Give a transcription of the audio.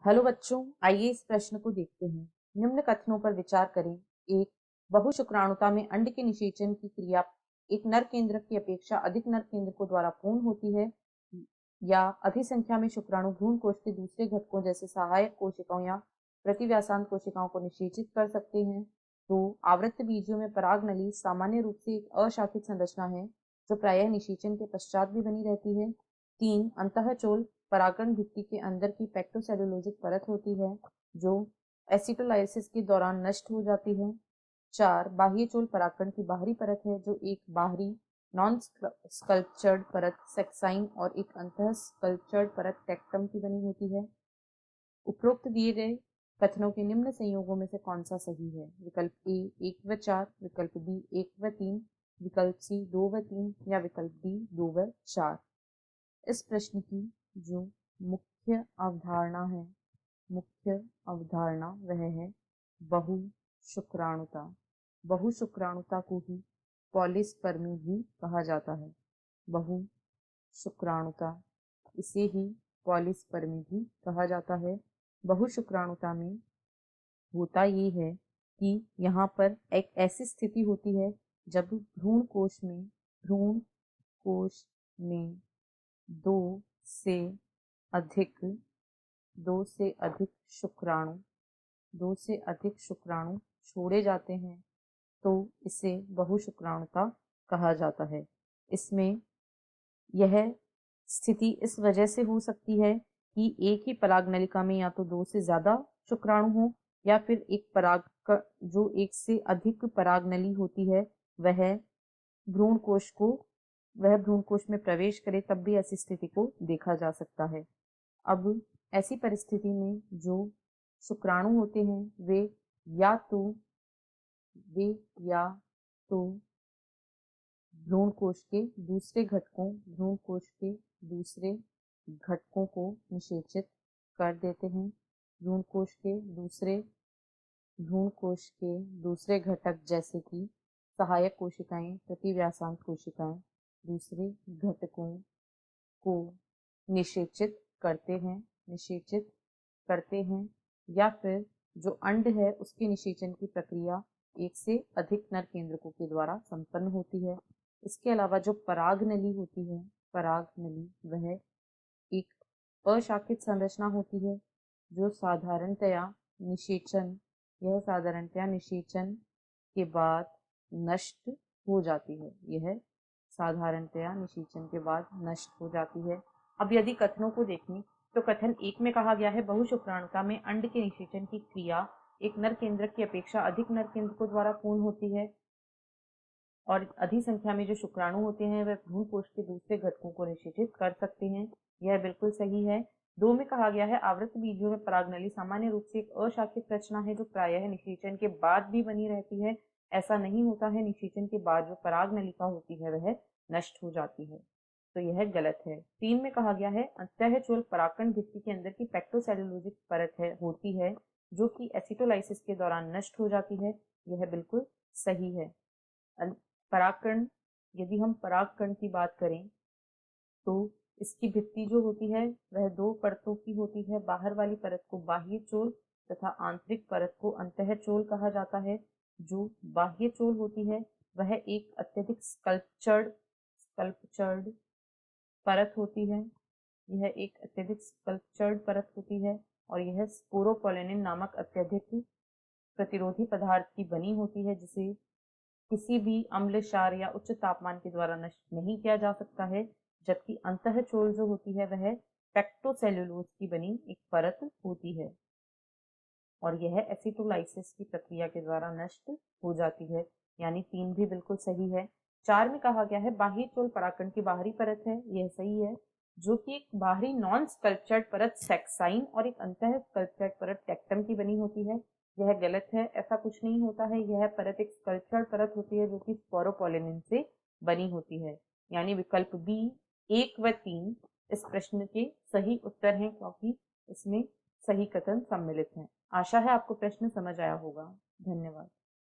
Hello बच्चों, आइए इस प्रश्न को देखते हैं। निम्न कथनों पर विचार करें। एक, बहुशुक्राणुता में अंड के निषेचन की क्रिया एक नर केंद्रक की अपेक्षा अधिक नर केंद्रकों द्वारा पूर्ण होती है, या अधिक संख्या में शुक्राणु भ्रूण कोश के दूसरे घटकों जैसे सहायक कोशिकाओं या प्रतिव्यासांत कोशिकाओं को निषेचित कर सकते हैं। दो, आवृत्त बीजों में पराग नली सामान्य रूप से एक अशाखित संरचना है जो प्रायः निषेचन के पश्चात भी बनी रहती है। तीन, अंतःचोल परागण भित्ति के अंदर की पेक्टोसेलुलोजिक परत होती है जो एसिटोलाइसिस के दौरान नष्ट हो जाती है। चार, बाह्य चोल परागकण की बाहरी परत है जो एक बाहरी नॉन स्कल्पचर्ड परत सेक्साइन और एक अंतः स्कल्पचर्ड परत टेक्टम की बनी होती है। उपरोक्त दिए गए कथनों के निम्न संयोगों में से कौन सा सही है? विकल्प ए 1 व 4, विकल्प बी 1 व 3, विकल्प सी 2 व 3 या विकल्प डी 2 व 4। इस प्रश्न की जो मुख्य अवधारणा है, मुख्य अवधारणा वह है बहुशुक्राणुता। बहुशुक्राणुता को ही पॉलीस्पर्मी भी कहा जाता है। बहुशुक्राणुता, इसे ही पॉलीस्पर्मी भी कहा जाता है। बहुशुक्राणुता में होता ये है कि यहाँ पर एक ऐसी स्थिति होती है जब भ्रूण कोश में दो से अधिक शुक्राणु छोड़े जाते हैं तो इसे बहुशुक्राणुता कहा जाता है। इसमें यह स्थिति इस वजह से हो सकती है कि एक ही पराग नलिका में या तो 2 से ज्यादा शुक्राणु हो या फिर जो एक से अधिक पराग नली होती है वह भ्रूण कोश में प्रवेश करे, तब भी ऐसी स्थिति को देखा जा सकता है। अब ऐसी परिस्थिति में जो शुक्राणु होते हैं वे या तो भ्रूण कोश के दूसरे घटकों को निषेचित कर देते हैं। भ्रूण कोश के दूसरे घटक जैसे कि सहायक कोशिकाएं, प्रतिव्यासांत कोशिकाएं दूसरे घटकों को निषेचित करते हैं या फिर जो अंड है उसके निषेचन की प्रक्रिया एक से अधिक नर केंद्रकों के द्वारा संपन्न होती है। इसके अलावा जो पराग नली होती है, वह एक अशाखित संरचना होती है जो साधारणतया निषेचन के बाद नष्ट हो जाती है। अब यदि कथनों को देखें तो कथन 1 में कहा गया है बहुशुक्राणुता में अंड के निषेचन की क्रिया एक नर केंद्रक की अपेक्षा अधिक नर केंद्रकों द्वारा पूर्ण होती है और अधिक संख्या में जो शुक्राणु होते हैं वह भ्रूण कोश के दूसरे घटकों को निषेचित कर सकते हैं। यह बिल्कुल सही है। 2 में कहा गया है आवृत्त बीजों में परागनली सामान्य रूप से एक अशाखित रचना है जो प्रायः निषेचन के बाद भी बनी रहती है। ऐसा नहीं होता है, निषेचन के बाद जो पराग नलिका होती है वह नष्ट हो जाती है, तो यह गलत है। 3 में कहा गया है अंतःचोल परागकण भित्ति के अंदर की पेक्टोसेलुलोजिक परत होती है जो कि एसिटोलाइसिस के दौरान नष्ट हो जाती है। यह बिल्कुल सही है। परागकण, यदि हम परागकण की बात करें तो इसकी भित्ति जो होती है वह 2 परतों की होती है। बाहर वाली परत को बाह्य चोल तथा आंतरिक परत को अंतःचोल कहा जाता है। जो बाह्य चोल होती है वह एक अत्यधिक स्कल्पचर्ड परत होती है। यह एक अत्यधिक स्कल्पचर्ड परत होती है और यह स्पोरोपोलेनिन नामक अत्यधिक प्रतिरोधी पदार्थ की बनी होती है जिसे किसी भी अम्ल, क्षार या उच्च तापमान के द्वारा नष्ट नहीं किया जा सकता है। जबकि अंतःचोल जो होती है वह पेक्टोसेलुलोज की बनी एक परत होती है और यह एसिटोलाइसिस की प्रक्रिया के द्वारा नष्ट हो जाती है। यानी 3 भी बिल्कुल सही है। 4 में कहा गया है बाह्य चोल परागकण की बाहरी परत है, यह सही है, जो कि एक बाहरी नॉन स्कल्पचर्ड परत सेक्साइन और एक अंतः स्कल्पचर्ड परत टेक्टम की बनी होती है। यह गलत है, ऐसा कुछ नहीं होता है। यह परत एक स्कल्पचर्ड परत होती है जो कि स्पोरोपोलेनिन से बनी होती है। यानी विकल्प बी 1 व 3 इस प्रश्न के सही उत्तर हैं क्योंकि इसमें सही कथन सम्मिलित हैं। आशा है आपको प्रश्न समझ आया होगा। धन्यवाद।